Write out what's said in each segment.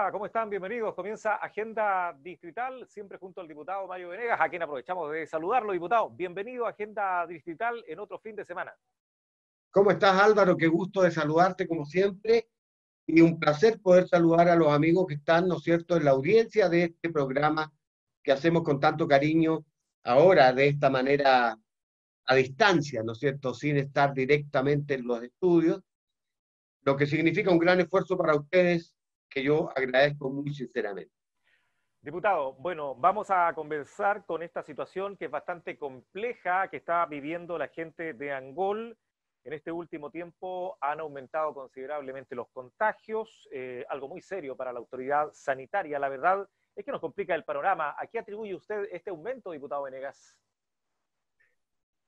Hola, ¿cómo están? Bienvenidos. Comienza Agenda Distrital, siempre junto al diputado Mario Venegas, a quien aprovechamos de saludarlo, diputado. Bienvenido a Agenda Distrital en otro fin de semana. ¿Cómo estás, Álvaro? Qué gusto de saludarte como siempre y un placer poder saludar a los amigos que están, ¿no es cierto?, en la audiencia de este programa que hacemos con tanto cariño ahora de esta manera a distancia, ¿no es cierto?, sin estar directamente en los estudios, lo que significa un gran esfuerzo para ustedes que yo agradezco muy sinceramente. Diputado, bueno, vamos a conversar con esta situación que es bastante compleja que está viviendo la gente de Angol. En este último tiempo han aumentado considerablemente los contagios, algo muy serio para la autoridad sanitaria. La verdad es que nos complica el panorama. ¿A qué atribuye usted este aumento, diputado Venegas?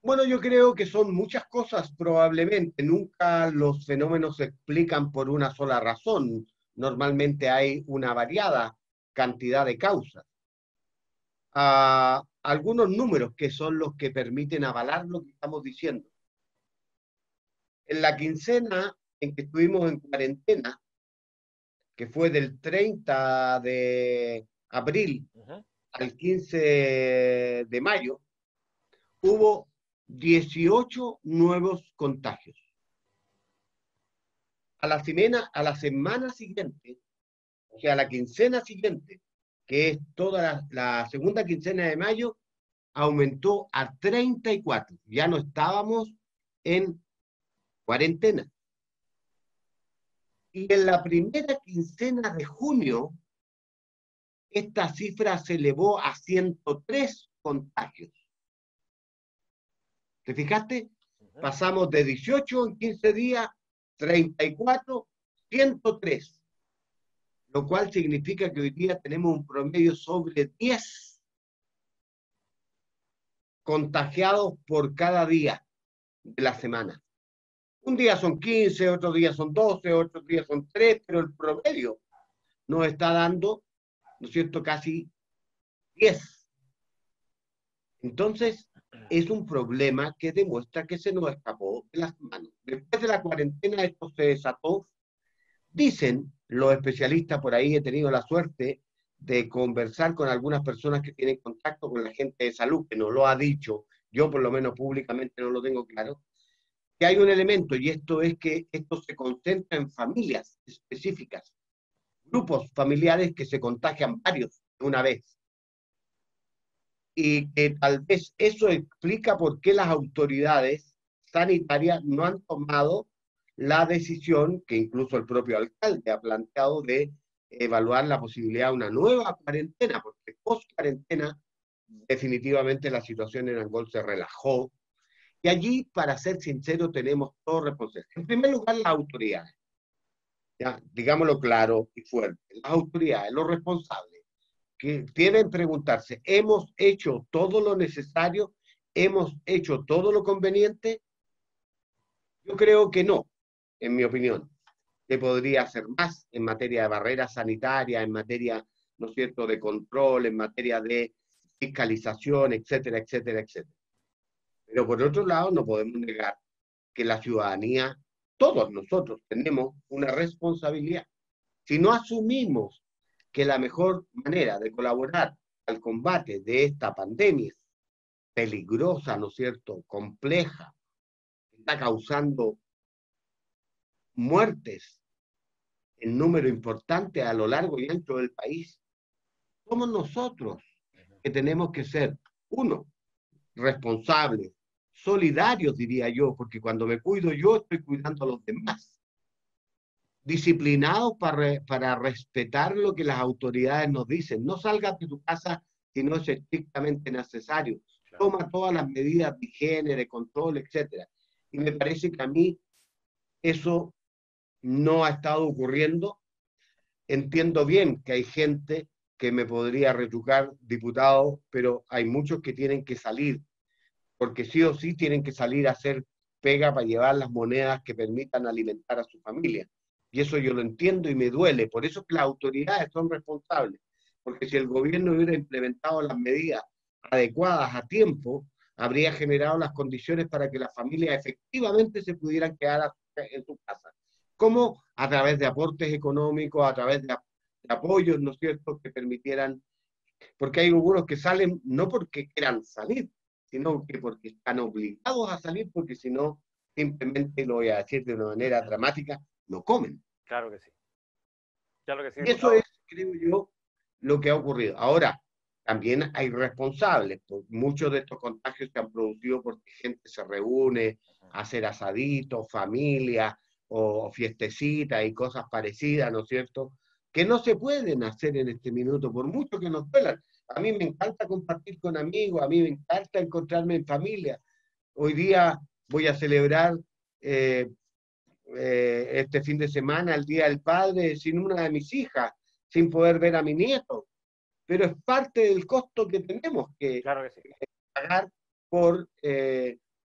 Bueno, yo creo que son muchas cosas probablemente. Nunca los fenómenos se explican por una sola razón. Normalmente hay una variada cantidad de causas. Algunos números que son los que permiten avalar lo que estamos diciendo. En la quincena en que estuvimos en cuarentena, que fue del 30 de abril al 15 de mayo, hubo 18 nuevos contagios. A la semana siguiente, o sea, a la quincena siguiente, que es toda la segunda quincena de mayo, aumentó a 34. Ya no estábamos en cuarentena. Y en la primera quincena de junio, esta cifra se elevó a 103 contagios. ¿Te fijaste? Pasamos de 18 en 15 días, 34, 103. Lo cual significa que hoy día tenemos un promedio sobre 10 contagiados por cada día de la semana. Un día son 15, otros días son 12, otros días son 3, pero el promedio nos está dando, ¿no es cierto?, casi 10. Entonces, es un problema que demuestra que se nos escapó de las manos. Después de la cuarentena esto se desató. Dicen los especialistas por ahí, he tenido la suerte de conversar con algunas personas que tienen contacto con la gente de salud, que nos lo ha dicho, yo por lo menos públicamente no lo tengo claro, que hay un elemento y esto es que esto se concentra en familias específicas, grupos familiares que se contagian varios de una vez. Y que tal vez eso explica por qué las autoridades sanitarias no han tomado la decisión que incluso el propio alcalde ha planteado de evaluar la posibilidad de una nueva cuarentena, porque post-cuarentena definitivamente la situación en Angol se relajó. Y allí, para ser sincero, tenemos todo responsabilidad. En primer lugar, las autoridades, ¿ya? Digámoslo claro y fuerte, las autoridades, los responsables, que deben preguntarse, ¿hemos hecho todo lo necesario? ¿Hemos hecho todo lo conveniente? Yo creo que no, en mi opinión. Que podría hacer más en materia de barreras sanitarias, en materia, ¿no es cierto?, de control, en materia de fiscalización, etcétera, etcétera, etcétera. Pero por otro lado, no podemos negar que la ciudadanía, todos nosotros tenemos una responsabilidad. Si no asumimos que la mejor manera de colaborar al combate de esta pandemia peligrosa, ¿no es cierto?, compleja, está causando muertes en número importante a lo largo y ancho del país, somos nosotros que tenemos que ser, uno, responsables, solidarios, diría yo, porque cuando me cuido yo, estoy cuidando a los demás. Disciplinados para respetar lo que las autoridades nos dicen. No salgas de tu casa si no es estrictamente necesario. Toma todas las medidas de higiene, de control, etcétera. Y me parece que a mí eso no ha estado ocurriendo. Entiendo bien que hay gente que me podría retrucar, diputado, pero hay muchos que tienen que salir, porque sí o sí tienen que salir a hacer pega para llevar las monedas que permitan alimentar a su familia. Y eso yo lo entiendo y me duele. Por eso que las autoridades son responsables. Porque si el gobierno hubiera implementado las medidas adecuadas a tiempo, habría generado las condiciones para que las familias efectivamente se pudieran quedar en su casa. Como a través de aportes económicos, a través de apoyos, ¿no es cierto?, que permitieran, porque hay algunos que salen no porque quieran salir, sino que porque están obligados a salir, porque si no, simplemente, lo voy a decir de una manera dramática, no comen. Claro que sí. Claro que sí, Y eso es, diputado. creo yo, lo que ha ocurrido. Ahora, también hay responsables, pues muchos de estos contagios se han producido porque gente se reúne a hacer asaditos, familia o fiestecitas y cosas parecidas, ¿no es cierto? Que no se pueden hacer en este minuto, por mucho que nos duelan. A mí me encanta compartir con amigos, a mí me encanta encontrarme en familia. Hoy día voy a celebrar eh, este fin de semana el Día del Padre sin una de mis hijas, sin poder ver a mi nieto, pero es parte del costo que tenemos que Claro que sí. pagar por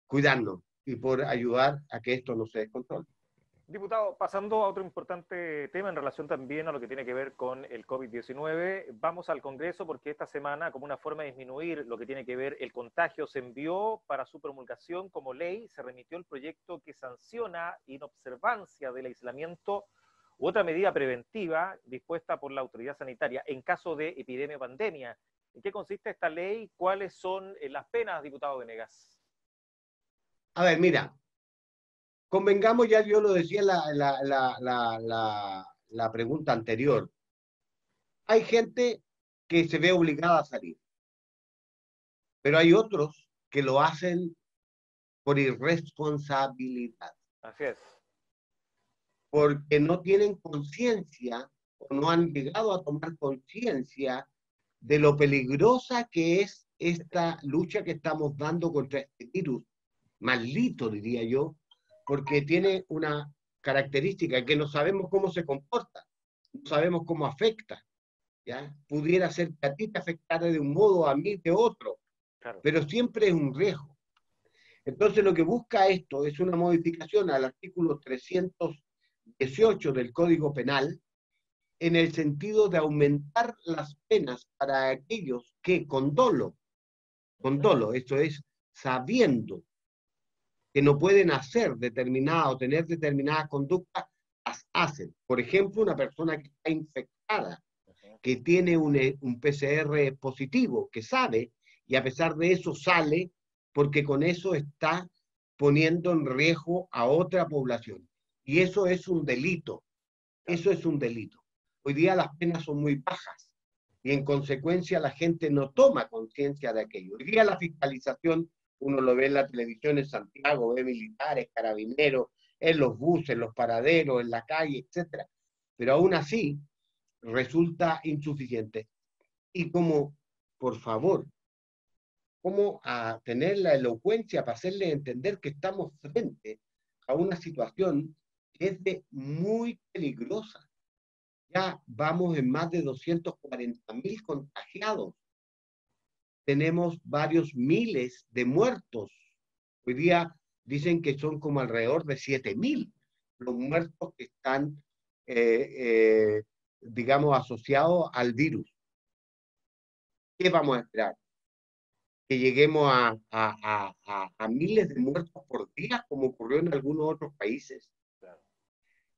cuidarnos y por ayudar a que esto no se descontrole. Diputado, pasando a otro importante tema en relación también a lo que tiene que ver con el COVID-19, vamos al Congreso porque esta semana, como una forma de disminuir lo que tiene que ver el contagio, se envió para su promulgación como ley, se remitió el proyecto que sanciona inobservancia del aislamiento u otra medida preventiva dispuesta por la autoridad sanitaria en caso de epidemia o pandemia. ¿En qué consiste esta ley? ¿Cuáles son las penas, diputado Venegas? A ver, mira, convengamos, ya yo lo decía en la pregunta anterior, hay gente que se ve obligada a salir, pero hay otros que lo hacen por irresponsabilidad, Así es. porque no tienen conciencia o no han llegado a tomar conciencia de lo peligrosa que es esta lucha que estamos dando contra este virus, maldito diría yo, porque tiene una característica que no sabemos cómo se comporta, no sabemos cómo afecta, ¿ya? Pudiera ser que a ti te afectara de un modo, a mí de otro, Claro. pero siempre es un riesgo. Entonces lo que busca esto es una modificación al artículo 318 del Código Penal, en el sentido de aumentar las penas para aquellos que con dolo, esto es, sabiendo que no pueden hacer determinada o tener determinadas conductas, las hacen. Por ejemplo, una persona que está infectada, que tiene un PCR positivo, que sabe, y a pesar de eso sale, porque con eso está poniendo en riesgo a otra población. Y eso es un delito, eso es un delito. Hoy día las penas son muy bajas y en consecuencia la gente no toma conciencia de aquello. Hoy día la fiscalización, uno lo ve en la televisión en Santiago, ve militares, carabineros, en los buses, en los paraderos, en la calle, etcétera. Pero aún así resulta insuficiente. Y como, por favor, como a tener la elocuencia para hacerle entender que estamos frente a una situación que es de muy peligrosa. Ya vamos en más de 240.000 contagiados. Tenemos varios miles de muertos. Hoy día dicen que son como alrededor de 7.000 los muertos que están, digamos, asociados al virus. ¿Qué vamos a esperar? ¿Que lleguemos a miles de muertos por día, como ocurrió en algunos otros países? Claro.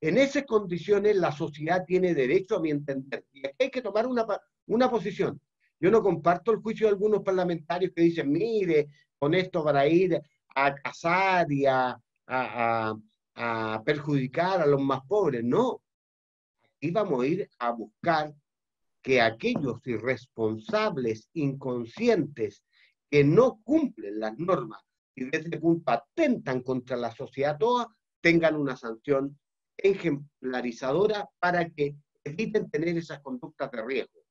En esas condiciones, la sociedad tiene derecho, a mi entender, y aquí hay que tomar una posición. Yo no comparto el juicio de algunos parlamentarios que dicen, mire, con esto para ir a cazar y a perjudicar a los más pobres. No, aquí vamos a ir a buscar que aquellos irresponsables, inconscientes, que no cumplen las normas y desde ese punto atentan contra la sociedad toda, tengan una sanción ejemplarizadora para que eviten tener esas conductas de riesgo.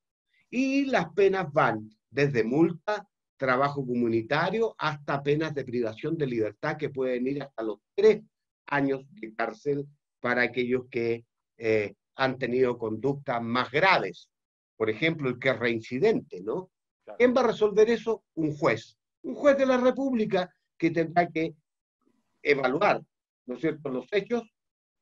Y las penas van desde multa, trabajo comunitario, hasta penas de privación de libertad que pueden ir hasta los 3 años de cárcel para aquellos que han tenido conductas más graves. Por ejemplo, el que es reincidente, ¿no? Claro. ¿Quién va a resolver eso? Un juez de la República que tendrá que evaluar, ¿no es cierto?, los hechos,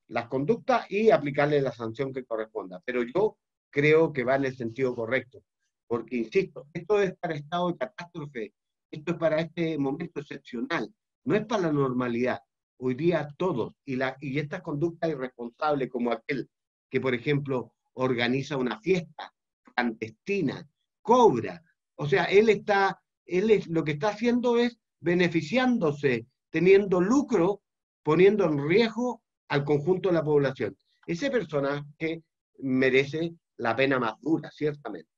las conductas y aplicarle la sanción que corresponda. Pero yo creo que va en el sentido correcto, porque, insisto, esto es para estado de catástrofe, esto es para este momento excepcional, no es para la normalidad. Hoy día todos, y estas conductas irresponsables como aquel que, por ejemplo, organiza una fiesta clandestina, cobra. O sea, lo que está haciendo es beneficiándose, teniendo lucro, poniendo en riesgo al conjunto de la población. Ese personaje merece la pena más dura, ciertamente.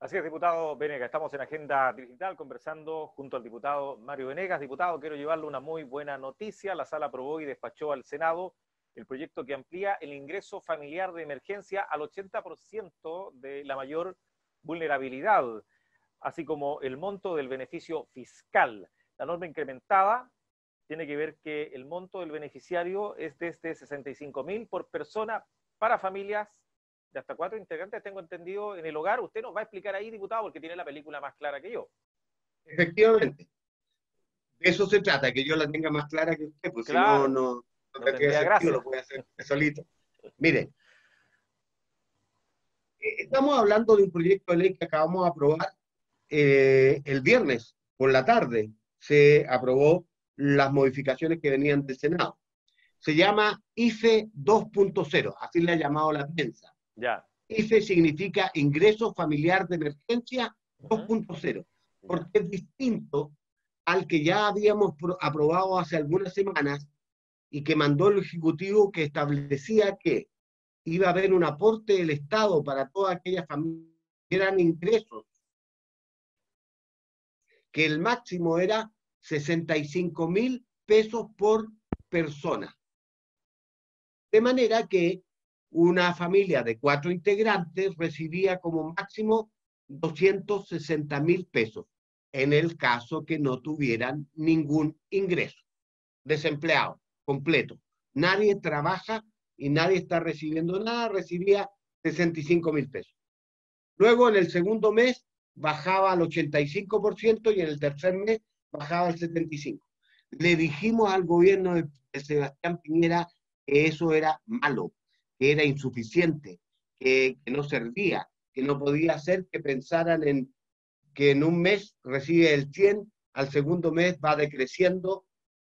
Así es, diputado Venegas. Estamos en Agenda Digital conversando junto al diputado Mario Venegas. Diputado, quiero llevarle una muy buena noticia. La sala aprobó y despachó al Senado el proyecto que amplía el ingreso familiar de emergencia al 80% de la mayor vulnerabilidad, así como el monto del beneficio fiscal. La norma incrementada tiene que ver que el monto del beneficiario es desde 65.000 por persona para familias de hasta 4 integrantes, tengo entendido, en el hogar. Usted nos va a explicar ahí, diputado, porque tiene la película más clara que yo. Efectivamente, de eso se trata, que yo la tenga más clara que usted, pues si no, Claro, no no tendría tendría sentido, gracia. lo puede hacer solito. Mire, estamos hablando de un proyecto de ley que acabamos de aprobar el viernes por la tarde. Se aprobó las modificaciones que venían del Senado. Se llama IFE 2.0, así le ha llamado la prensa. Ya. IFE significa Ingreso Familiar de Emergencia 2.0, Ya. porque es distinto al que ya habíamos aprobado hace algunas semanas y que mandó el Ejecutivo, que establecía que iba a haber un aporte del Estado para todas aquellas familias que eran ingresos, que el máximo era 65.000 pesos por persona. De manera que una familia de 4 integrantes recibía como máximo 260.000 pesos, en el caso que no tuvieran ningún ingreso, desempleado, completo. Nadie trabaja y nadie está recibiendo nada, recibía 65.000 pesos. Luego, en el segundo mes, bajaba al 85% y en el tercer mes bajaba al 75%. Le dijimos al gobierno de Sebastián Piñera que eso era malo, que era insuficiente, que no servía, que no podía ser que pensaran en que en un mes recibe el 100, al segundo mes va decreciendo,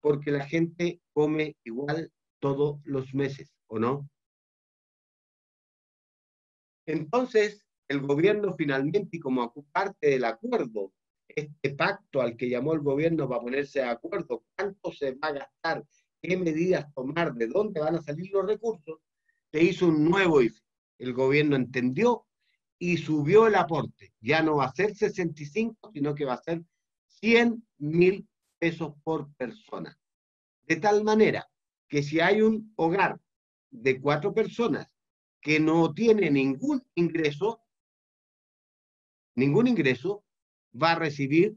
porque la gente come igual todos los meses, ¿o no? Entonces, el gobierno finalmente, y como parte del acuerdo, este pacto al que llamó el gobierno para ponerse de acuerdo, cuánto se va a gastar, qué medidas tomar, de dónde van a salir los recursos, se hizo un nuevo IFE. El gobierno entendió y subió el aporte. Ya no va a ser 65, sino que va a ser 100.000 pesos por persona. De tal manera que si hay un hogar de 4 personas que no tiene ningún ingreso, va a recibir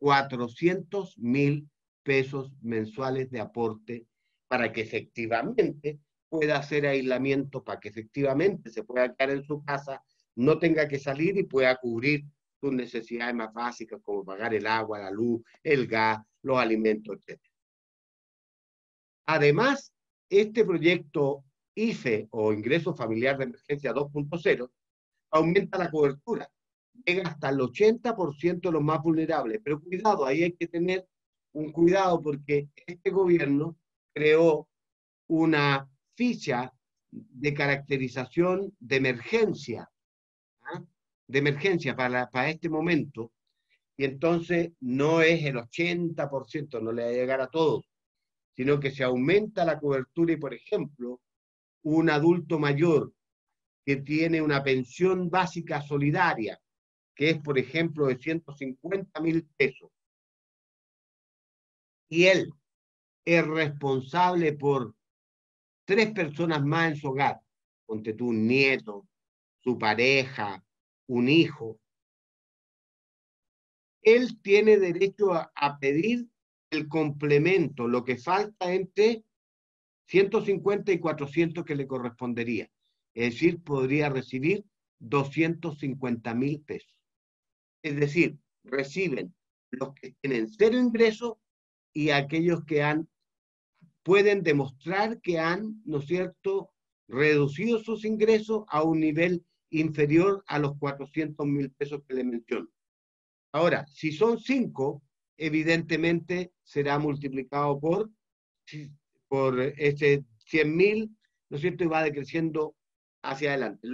400.000 pesos mensuales de aporte para que efectivamente pueda hacer aislamiento, para que efectivamente se pueda quedar en su casa, no tenga que salir y pueda cubrir sus necesidades más básicas como pagar el agua, la luz, el gas, los alimentos, etc. Además, este proyecto IFE o Ingreso Familiar de Emergencia 2.0 aumenta la cobertura, llega hasta el 80% de los más vulnerables. Pero cuidado, ahí hay que tener un cuidado porque este gobierno creó una ficha de caracterización de emergencia, ¿ah? De emergencia para este momento, y entonces no es el 80%, no le va a llegar a todos, sino que se aumenta la cobertura y, por ejemplo, un adulto mayor que tiene una pensión básica solidaria, que es, por ejemplo, de 150.000 pesos, y él es responsable por 3 personas más en su hogar, ponte tú un nieto, su pareja, un hijo, él tiene derecho a pedir el complemento, lo que falta entre 150 y 400 que le correspondería. Es decir, podría recibir 250.000 pesos. Es decir, reciben los que tienen 0 ingresos y aquellos que pueden demostrar que han, ¿no es cierto?, reducido sus ingresos a un nivel inferior a los 400.000 pesos que le menciono. Ahora, si son 5, evidentemente será multiplicado por ese 100.000, ¿no es cierto?, y va decreciendo hacia adelante.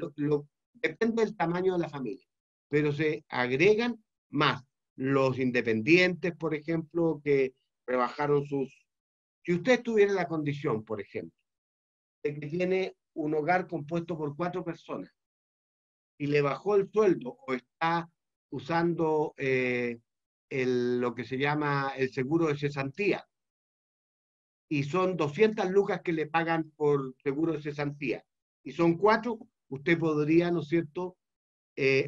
Depende del tamaño de la familia, pero se agregan más los independientes, por ejemplo, que rebajaron sus... Si usted tuviera la condición, por ejemplo, de que tiene un hogar compuesto por 4 personas y le bajó el sueldo o está usando lo que se llama el seguro de cesantía, y son 200 lucas que le pagan por seguro de cesantía, y son 4, usted podría, ¿no es cierto?,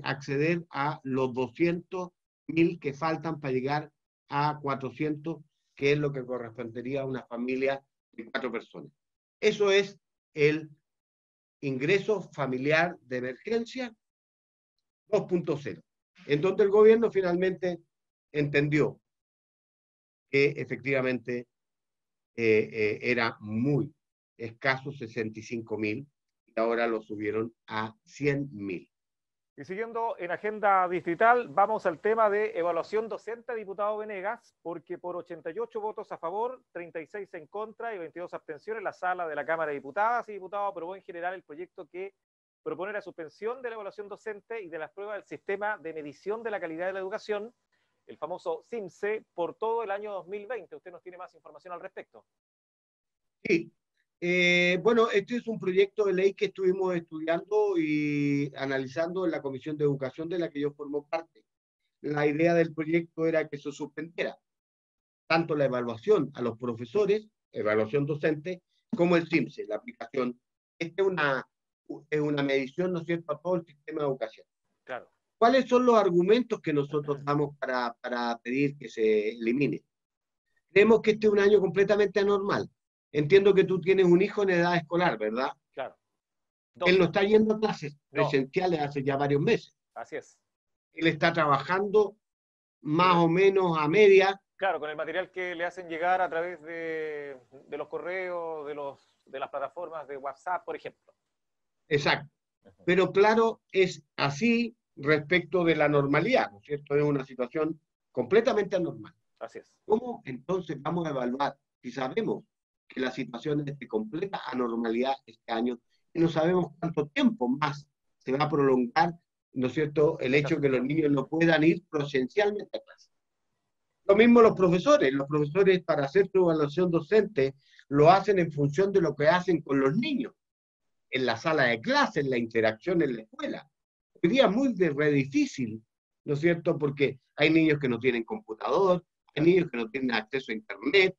acceder a los 200.000 que faltan para llegar a 400, que es lo que correspondería a una familia de 4 personas. Eso es el ingreso familiar de emergencia 2.0, en donde el gobierno finalmente entendió que efectivamente era muy escaso, 65.000, y ahora lo subieron a 100.000. Y siguiendo en agenda distrital, vamos al tema de evaluación docente, diputado Venegas, porque por 88 votos a favor, 36 en contra y 22 abstenciones, la sala de la Cámara de Diputadas y Diputados aprobó en general el proyecto que propone la suspensión de la evaluación docente y de las pruebas del sistema de medición de la calidad de la educación, el famoso CIMSE, por todo el año 2020. Usted nos tiene más información al respecto. Sí. Bueno, este es un proyecto de ley que estuvimos estudiando y analizando en la Comisión de Educación de la que yo formo parte. La idea del proyecto era que se suspendiera tanto la evaluación a los profesores, evaluación docente, como el CIMSE, la aplicación. Esta es una medición, ¿no es cierto?, a todo el sistema de educación. Claro. ¿Cuáles son los argumentos que nosotros damos para pedir que se elimine? Creemos que este es un año completamente anormal. Entiendo que tú tienes un hijo en edad escolar, ¿verdad? Claro. Él no está yendo a clases presenciales hace ya varios meses. Así es. Él está trabajando más o menos a media. Claro, con el material que le hacen llegar a través de los correos, de las plataformas de WhatsApp, por ejemplo. Exacto. Pero claro, es así respecto de la normalidad, ¿no es cierto? Es una situación completamente anormal. Así es. ¿Cómo entonces vamos a evaluar si sabemos que la situación es de completa anormalidad este año y no sabemos cuánto tiempo más se va a prolongar, ¿no es cierto?, el hecho de que los niños no puedan ir presencialmente a clase? Lo mismo los profesores para hacer su evaluación docente lo hacen en función de lo que hacen con los niños, en la sala de clase, en la interacción en la escuela. Hoy día es muy difícil, ¿no es cierto?, porque hay niños que no tienen computador, hay niños que no tienen acceso a internet,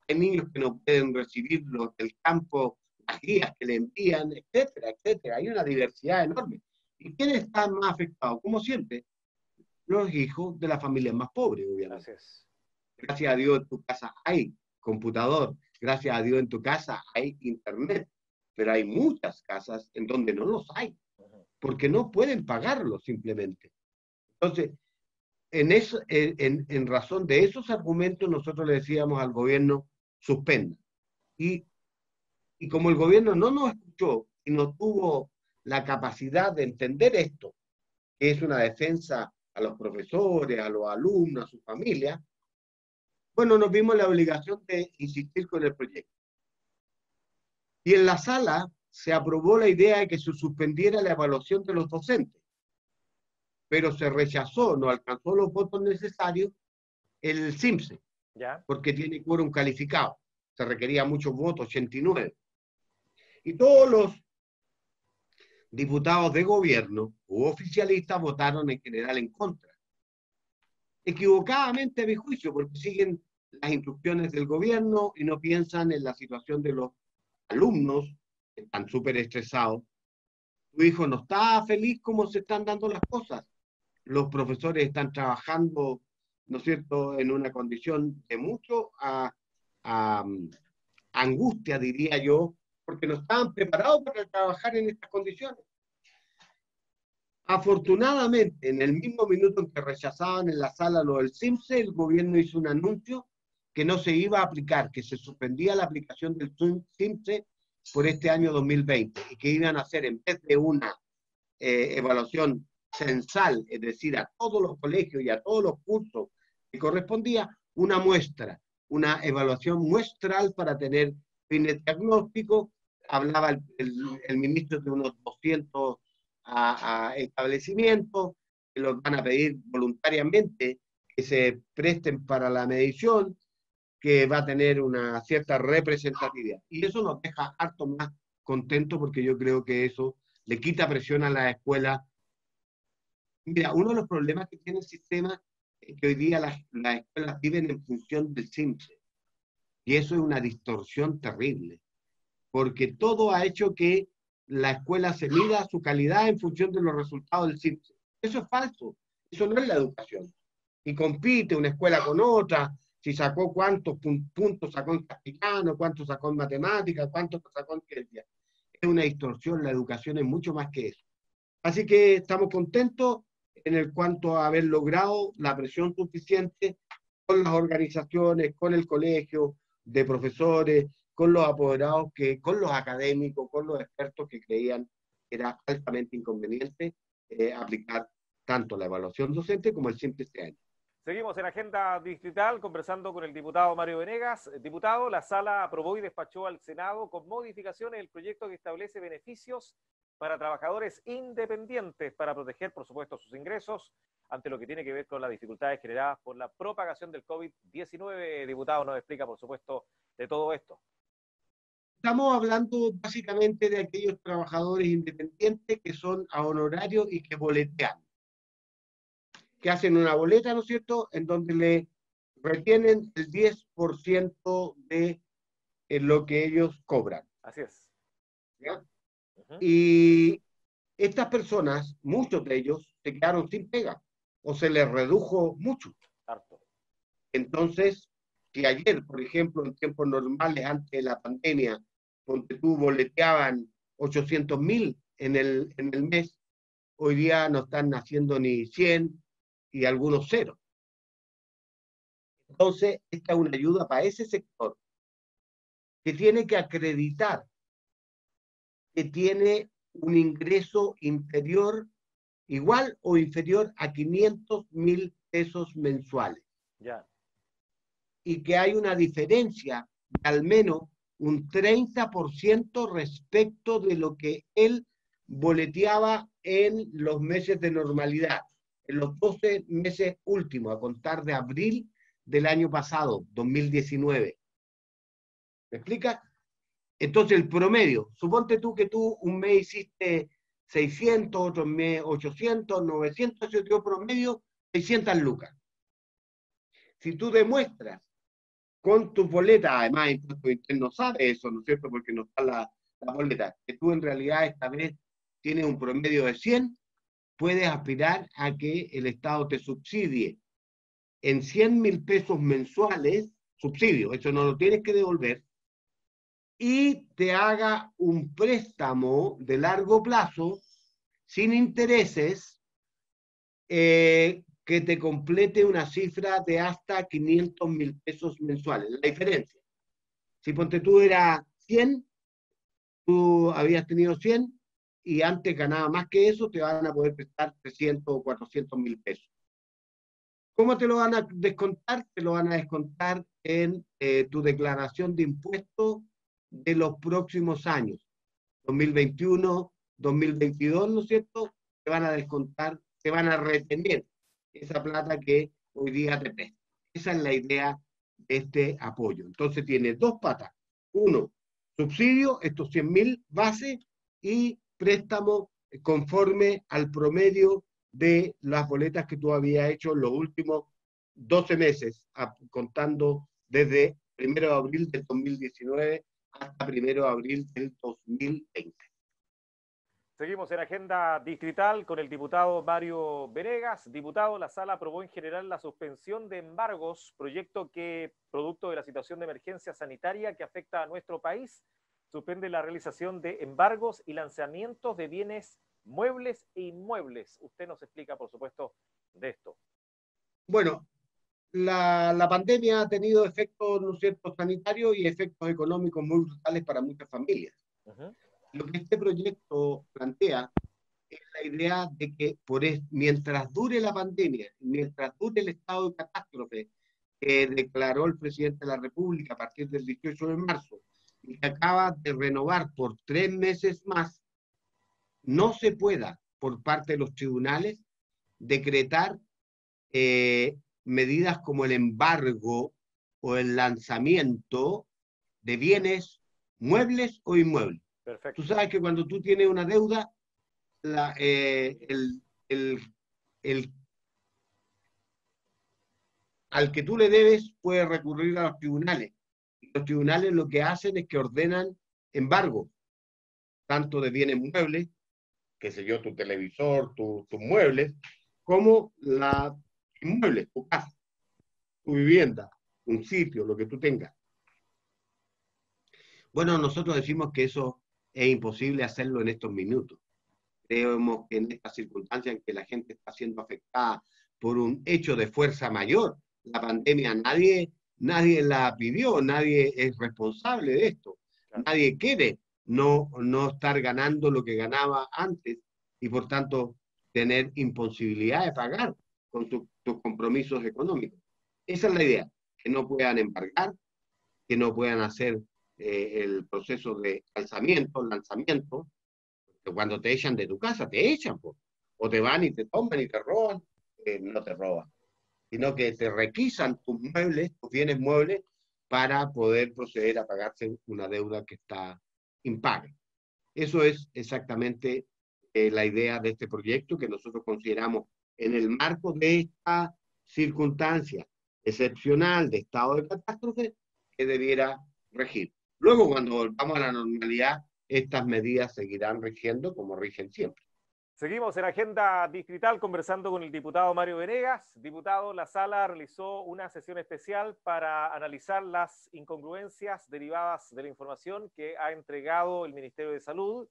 hay niños que no pueden recibir del campo las guías que le envían, etcétera, etcétera. Hay una diversidad enorme. ¿Y quiénes están más afectados? Como siempre, los hijos de las familias más pobres, obviamente. Así es. Gracias a Dios en tu casa hay computador, gracias a Dios en tu casa hay internet, pero hay muchas casas en donde no los hay, porque no pueden pagarlo simplemente. Entonces, en razón de esos argumentos, nosotros le decíamos al gobierno, suspenda. Y como el gobierno no nos escuchó y no tuvo la capacidad de entender esto, que es una defensa a los profesores, a los alumnos, a sus familias, bueno, nos vimos la obligación de insistir con el proyecto. Y en la sala se aprobó la idea de que se suspendiera la evaluación de los docentes, pero se rechazó, no alcanzó los votos necesarios el CIMSE, ¿Ya? porque tiene quórum calificado. Se requería muchos votos, 89. Y todos los diputados de gobierno u oficialistas votaron en general en contra. Equivocadamente, a mi juicio, porque siguen las instrucciones del gobierno y no piensan en la situación de los alumnos que están súper estresados. Tu hijo no está feliz como se están dando las cosas. Los profesores están trabajando, ¿no es cierto?, en una condición de mucho angustia, diría yo, porque no estaban preparados para trabajar en estas condiciones. Afortunadamente, en el mismo minuto en que rechazaban en la sala lo del CIMSE, el gobierno hizo un anuncio que no se iba a aplicar, que se suspendía la aplicación del CIMSE por este año 2020 y que iban a hacer, en vez de una evaluación censal, es decir, a todos los colegios y a todos los cursos que correspondía, una muestra, una evaluación muestral para tener fines diagnósticos hablaba el ministro de unos 200 a establecimientos que los van a pedir voluntariamente que se presten para la medición, que va a tener una cierta representatividad. Y eso nos deja harto más contentos porque yo creo que eso le quita presión a la escuela. Mira, uno de los problemas que tiene el sistema es que hoy día las escuelas viven en función del simple. Y eso es una distorsión terrible, porque todo ha hecho que la escuela se mida su calidad en función de los resultados del simple. Eso es falso, eso no es la educación. Y compite una escuela con otra, si sacó cuántos puntos sacó en castellano, cuántos sacó en matemáticas, cuántos sacó en ciencia. Es una distorsión, la educación es mucho más que eso. Así que estamos contentos en el cuanto a haber logrado la presión suficiente con las organizaciones, con el colegio de profesores, con los apoderados, con los académicos, con los expertos que creían que era altamente inconveniente aplicar tanto la evaluación docente como el simple este año. Seguimos en Agenda Distrital conversando con el diputado Mario Venegas. Diputado, la sala aprobó y despachó al Senado con modificaciones el proyecto que establece beneficios para trabajadores independientes para proteger, por supuesto, sus ingresos ante lo que tiene que ver con las dificultades generadas por la propagación del COVID-19. Diputado, nos explica, por supuesto, de todo esto. Estamos hablando básicamente de aquellos trabajadores independientes que son a honorario y que boletean, que hacen una boleta, ¿no es cierto?, en donde le retienen el 10% de lo que ellos cobran. Así es. ¿Ya? Y estas personas, muchos de ellos, se quedaron sin pega o se les redujo mucho. Harto. Entonces, si ayer, por ejemplo, en tiempos normales, antes de la pandemia, donde tú boleteaban 800.000 en el mes, hoy día no están haciendo ni 100 y algunos cero. Entonces, esta es una ayuda para ese sector que tiene que acreditar que tiene un ingreso inferior, igual o inferior a 500.000 pesos mensuales. Ya. Y que hay una diferencia de al menos un 30% respecto de lo que él boleteaba en los meses de normalidad, en los 12 meses últimos, a contar de abril del año pasado, 2019. ¿Me explica? Entonces el promedio, suponte tú que tú un mes hiciste 600, otro mes 800, 900, otro promedio 600 lucas. Si tú demuestras con tus boletas, además Impuesto Interno sabe eso, ¿no es cierto? Porque no está la boleta, que tú en realidad esta vez tienes un promedio de 100, puedes aspirar a que el Estado te subsidie en 100.000 pesos mensuales, subsidio, eso no lo tienes que devolver, y te haga un préstamo de largo plazo, sin intereses, que te complete una cifra de hasta 500.000 pesos mensuales. La diferencia, si ponte tú era 100, tú habías tenido 100 y antes ganaba más que eso, te van a poder prestar 300 o 400.000 pesos. ¿Cómo te lo van a descontar? Te lo van a descontar en tu declaración de impuestos de los próximos años, 2021, 2022, ¿no es cierto? Te van a descontar, te van a retener esa plata que hoy día te prestan. Esa es la idea de este apoyo. Entonces tiene dos patas. Uno, subsidio, estos 100.000 bases, y préstamo conforme al promedio de las boletas que tú habías hecho en los últimos 12 meses, contando desde 1 de abril del 2019 hasta 1 de abril del 2020. Seguimos en Agenda Distrital con el diputado Mario Venegas. Diputado, la sala aprobó en general la suspensión de embargos, proyecto que, producto de la situación de emergencia sanitaria que afecta a nuestro país, suspende la realización de embargos y lanzamientos de bienes muebles e inmuebles. Usted nos explica, por supuesto, de esto. Bueno, la pandemia ha tenido efectos, ¿no es cierto?, sanitarios y efectos económicos muy brutales para muchas familias. Lo que este proyecto plantea es la idea de que mientras dure la pandemia, mientras dure el estado de catástrofe que declaró el presidente de la República a partir del 18 de marzo y que acaba de renovar por 3 meses más, no se pueda, por parte de los tribunales, decretar medidas como el embargo o el lanzamiento de bienes muebles o inmuebles. Tú Perfecto. sabes que cuando tú tienes una deuda, la, el, el, al que tú le debes puede recurrir a los tribunales. Y los tribunales lo que hacen es que ordenan embargo, tanto de bienes muebles, qué sé yo, tu televisor, tus muebles, como la inmuebles, tu casa, tu vivienda, un sitio, lo que tú tengas. Bueno, nosotros decimos que eso es imposible hacerlo en estos minutos. Creemos que en estas circunstancias en que la gente está siendo afectada por un hecho de fuerza mayor, la pandemia nadie la pidió, nadie es responsable de esto, Claro. nadie quiere no estar ganando lo que ganaba antes y por tanto tener imposibilidad de pagar con tus compromisos económicos. Esa es la idea, que no puedan embargar, que no puedan hacer el proceso de lanzamiento, que cuando te echan de tu casa, te echan, po. O te van y te toman y te roban, no te roban, sino que te requisan tus muebles, tus bienes muebles, para poder proceder a pagarse una deuda que está impaga. Eso es exactamente la idea de este proyecto que nosotros consideramos en el marco de esta circunstancia excepcional de estado de catástrofe que debiera regir. Luego, cuando volvamos a la normalidad, estas medidas seguirán rigiendo como rigen siempre. Seguimos en Agenda Distrital conversando con el diputado Mario Venegas. Diputado, la sala realizó una sesión especial para analizar las incongruencias derivadas de la información que ha entregado el Ministerio de Salud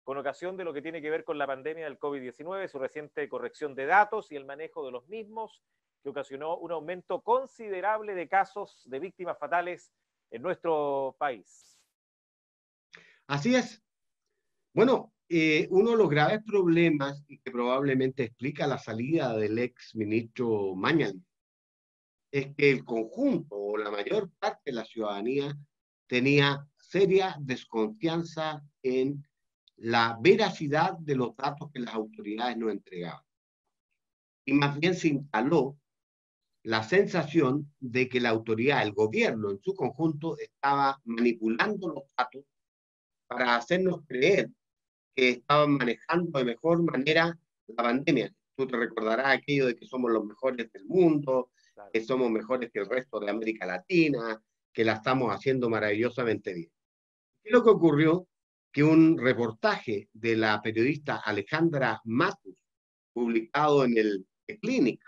con ocasión de lo que tiene que ver con la pandemia del COVID-19, su reciente corrección de datos y el manejo de los mismos, que ocasionó un aumento considerable de casos de víctimas fatales en nuestro país. Así es. Bueno, uno de los graves problemas y que probablemente explica la salida del ex ministro Mañalich es que el conjunto o la mayor parte de la ciudadanía tenía seria desconfianza en la veracidad de los datos que las autoridades nos entregaban. Y más bien se instaló la sensación de que la autoridad, el gobierno en su conjunto, estaba manipulando los datos para hacernos creer que estaban manejando de mejor manera la pandemia. Tú te recordarás aquello de que somos los mejores del mundo, Claro. que somos mejores que el resto de América Latina, que la estamos haciendo maravillosamente bien. ¿Qué es lo que ocurrió? Que un reportaje de la periodista Alejandra Matus, publicado en el Clinic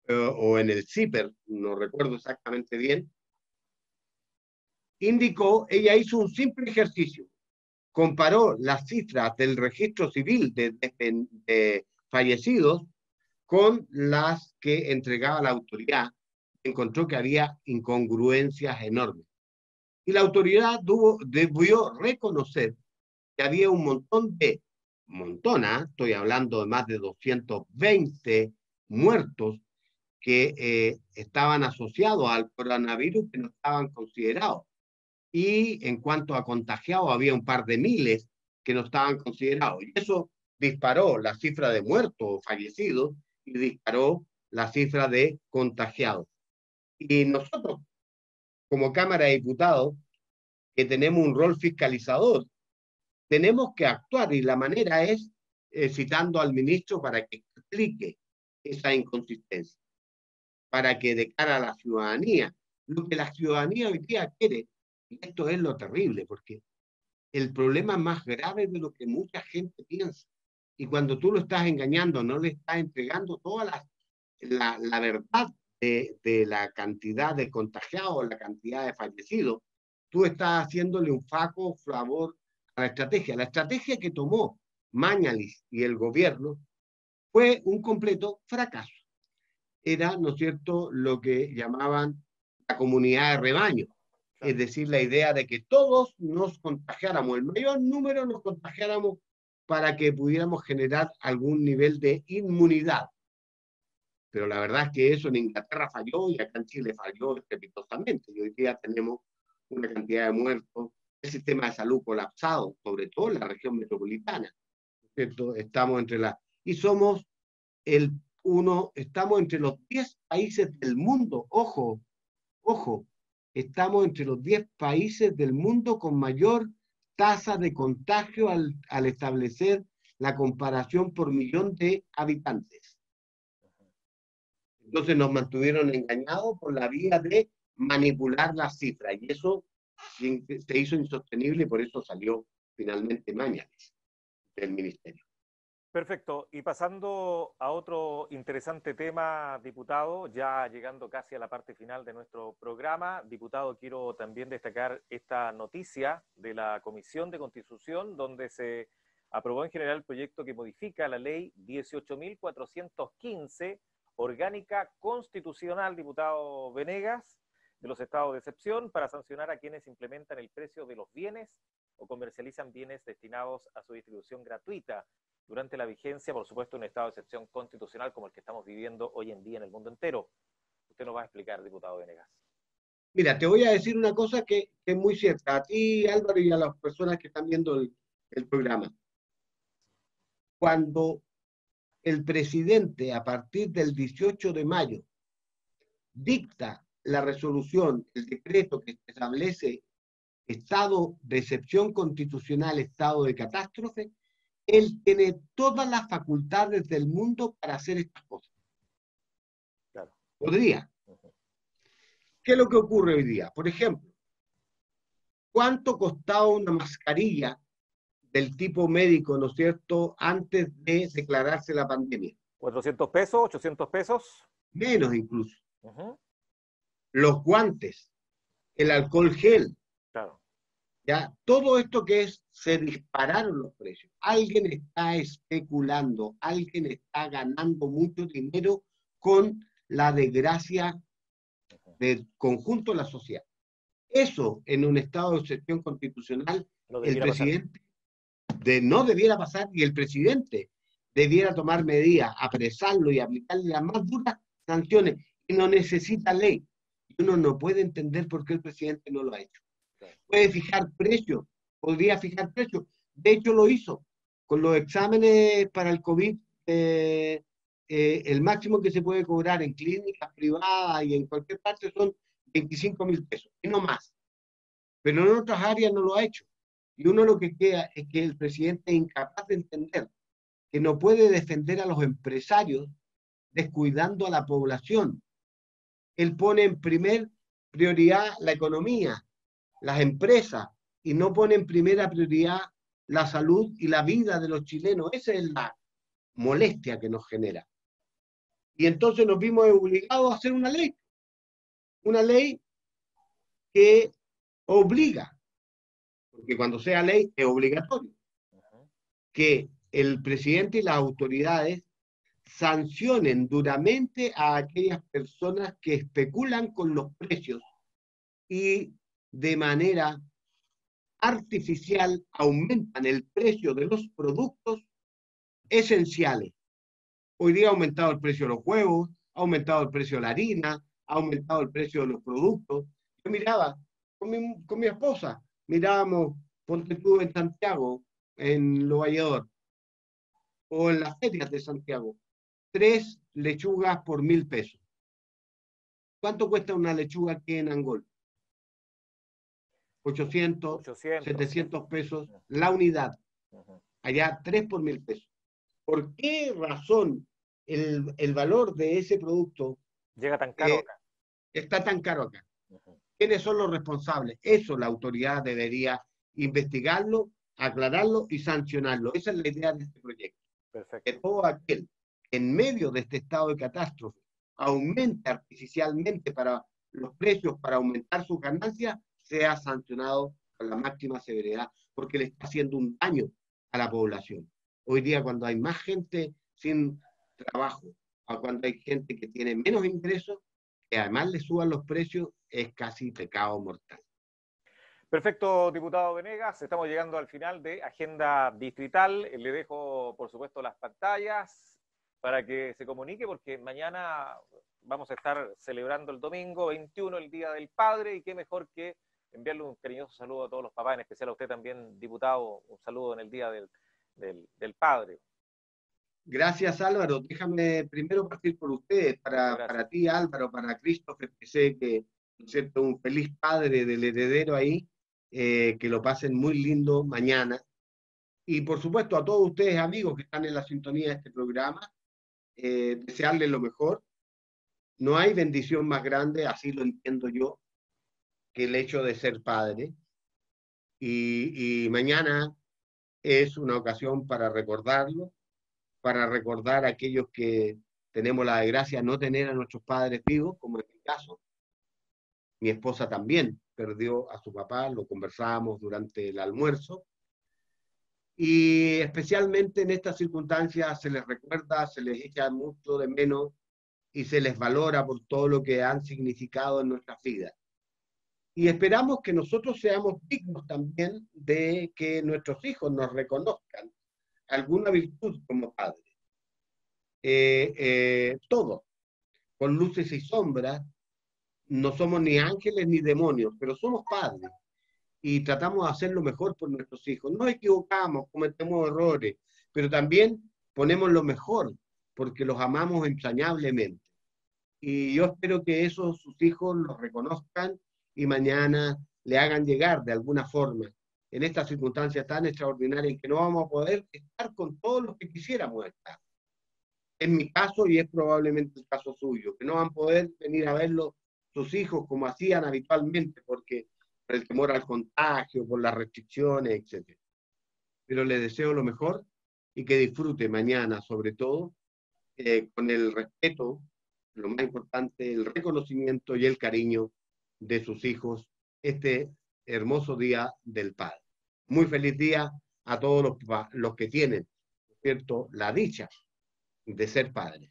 o en el CIPER, no recuerdo exactamente bien, indicó, ella hizo un simple ejercicio, comparó las cifras del registro civil de fallecidos con las que entregaba la autoridad. Encontró que había incongruencias enormes. Y la autoridad debió reconocer que había un estoy hablando de más de 220 muertos que estaban asociados al coronavirus que no estaban considerados. Y en cuanto a contagiados, había un par de miles que no estaban considerados. Y eso disparó la cifra de muertos o fallecidos y disparó la cifra de contagiados. Y nosotros, como Cámara de Diputados, que tenemos un rol fiscalizador, tenemos que actuar y la manera es citando al ministro para que explique esa inconsistencia, para que de cara a la ciudadanía, lo que la ciudadanía hoy día quiere, y esto es lo terrible, porque el problema más grave de lo que mucha gente piensa, y cuando tú lo estás engañando, no le estás entregando toda la verdad de la cantidad de contagiados, la cantidad de fallecidos, tú estás haciéndole un flaco favor a la estrategia. La estrategia que tomó Mañalich y el gobierno fue un completo fracaso. Era, ¿no es cierto?, lo que llamaban la comunidad de rebaño. Es decir, la idea de que todos nos contagiáramos, el mayor número nos contagiáramos para que pudiéramos generar algún nivel de inmunidad. Pero la verdad es que eso en Inglaterra falló y acá en Chile falló estrepitosamente. Y hoy día tenemos una cantidad de muertos, el sistema de salud colapsado, sobre todo en la región metropolitana, ¿cierto? Estamos entre y somos estamos entre los 10 países del mundo, ojo, estamos entre los 10 países del mundo con mayor tasa de contagio al establecer la comparación por millón de habitantes. Entonces nos mantuvieron engañados por la vía de manipular las cifras y eso se hizo insostenible y por eso salió finalmente Mañalich del ministerio. Perfecto. Y pasando a otro interesante tema, diputado, ya llegando casi a la parte final de nuestro programa, diputado, quiero también destacar esta noticia de la Comisión de Constitución, donde se aprobó en general el proyecto que modifica la ley 18.415, orgánica constitucional, diputado Venegas, de los estados de excepción, para sancionar a quienes implementan el precio de los bienes o comercializan bienes destinados a su distribución gratuita durante la vigencia, por supuesto, un estado de excepción constitucional como el que estamos viviendo hoy en día en el mundo entero. Usted nos va a explicar, diputado Venegas. Mira, te voy a decir una cosa que es muy cierta, a ti, Álvaro, y a las personas que están viendo el programa. Cuando el presidente, a partir del 18 de mayo, dicta la resolución, el decreto que establece estado de excepción constitucional, estado de catástrofe, él tiene todas las facultades del mundo para hacer estas cosas. Claro. Podría. ¿Qué es lo que ocurre hoy día? Por ejemplo, ¿cuánto costaba una mascarilla del tipo médico, ¿no es cierto?, antes de declararse la pandemia? ¿400 pesos? ¿800 pesos? Menos incluso. Los guantes, el alcohol gel. Claro. Ya, todo esto se dispararon los precios. Alguien está especulando, alguien está ganando mucho dinero con la desgracia del conjunto de la sociedad. Eso, en un estado de excepción constitucional, No el presidente no debiera pasar y el presidente debiera tomar medidas, apresarlo y aplicarle las más duras sanciones. Y no necesita ley. Y uno no puede entender por qué el presidente no lo ha hecho. Puede fijar precios, podría fijar precios. De hecho, lo hizo. Con los exámenes para el COVID, el máximo que se puede cobrar en clínicas privadas y en cualquier parte son 25.000 pesos, y no más. Pero en otras áreas no lo ha hecho. Y uno lo que queda es que el presidente es incapaz de entender que no puede defender a los empresarios descuidando a la población. Él pone en primer prioridad la economía, las empresas, y no pone en primera prioridad la salud y la vida de los chilenos. Esa es la molestia que nos genera. Y entonces nos vimos obligados a hacer una ley que obliga, porque cuando sea ley es obligatorio, que el presidente y las autoridades sancionen duramente a aquellas personas que especulan con los precios y de manera artificial aumentan el precio de los productos esenciales. Hoy día ha aumentado el precio de los huevos, ha aumentado el precio de la harina, ha aumentado el precio de los productos. Yo miraba con mi esposa, mirábamos, ponte tú en Santiago, en Lo Valledor, o en las ferias de Santiago, 3 lechugas por 1.000 pesos. ¿Cuánto cuesta una lechuga aquí en Angol? 800, 700 pesos la unidad. Allá 3 por 1.000 pesos. ¿Por qué razón el valor de ese producto llega tan caro acá? Está tan caro acá? ¿Quiénes son los responsables? Eso la autoridad debería investigarlo, aclararlo y sancionarlo. Esa es la idea de este proyecto. Perfecto. Que todo aquel que en medio de este estado de catástrofe aumente artificialmente para los precios, para aumentar sus ganancias, sea sancionado con la máxima severidad, porque le está haciendo un daño a la población. Hoy día, cuando hay más gente sin trabajo, o cuando hay gente que tiene menos ingresos, que además le suban los precios, es casi pecado mortal. Perfecto, diputado Venegas. Estamos llegando al final de Agenda Distrital. Le dejo, por supuesto, las pantallas para que se comunique, porque mañana vamos a estar celebrando el domingo 21, el Día del Padre, y qué mejor que enviarle un cariñoso saludo a todos los papás, en especial a usted también, diputado, un saludo en el Día del Padre. Gracias, Álvaro. Déjame primero partir por ustedes, Muchas gracias. para ti, Álvaro, para Christopher, que sé que, ¿no es cierto?, un feliz padre del heredero ahí, que lo pasen muy lindo mañana. Y por supuesto a todos ustedes, amigos, que están en la sintonía de este programa, desearles lo mejor. No hay bendición más grande, así lo entiendo yo, que el hecho de ser padre. Y mañana es una ocasión para recordarlo, para recordar a aquellos que tenemos la desgracia de no tener a nuestros padres vivos, como en mi caso. Mi esposa también perdió a su papá, lo conversábamos durante el almuerzo. Y especialmente en estas circunstancias se les recuerda, se les echa mucho de menos y se les valora por todo lo que han significado en nuestras vidas. Y esperamos que nosotros seamos dignos también de que nuestros hijos nos reconozcan alguna virtud como padres. Todos, con luces y sombras, no somos ni ángeles ni demonios, pero somos padres y tratamos de hacer lo mejor por nuestros hijos. Nos equivocamos, cometemos errores, pero también ponemos lo mejor porque los amamos entrañablemente. Y yo espero que esos sus hijos los reconozcan y mañana le hagan llegar de alguna forma en estas circunstancias tan extraordinarias en que no vamos a poder estar con todos los que quisiéramos estar. Es mi caso y es probablemente el caso suyo, que no van a poder venir a verlo sus hijos como hacían habitualmente, porque por el temor al contagio, por las restricciones, etc. Pero les deseo lo mejor y que disfrute mañana, sobre todo, con el respeto, lo más importante, el reconocimiento y el cariño de sus hijos, este hermoso día del padre. Muy feliz día a todos los que tienen, ¿cierto?, la dicha de ser padres.